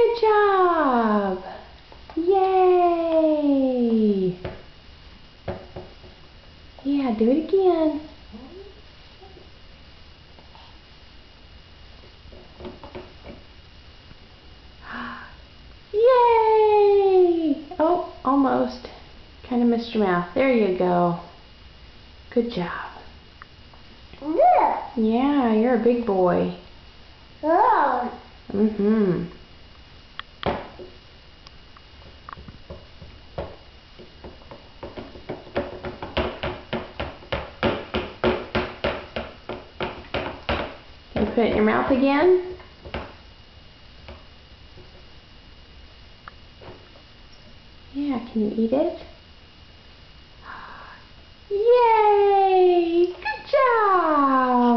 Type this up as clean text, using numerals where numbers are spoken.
Good job. Yay. Yeah, do it again. Yay! Oh, almost. Kind of missed your mouth. There you go. Good job. Yeah, you're a big boy. Mm-hmm. Can you put it in your mouth again? Yeah, can you eat it? Yay! Good job!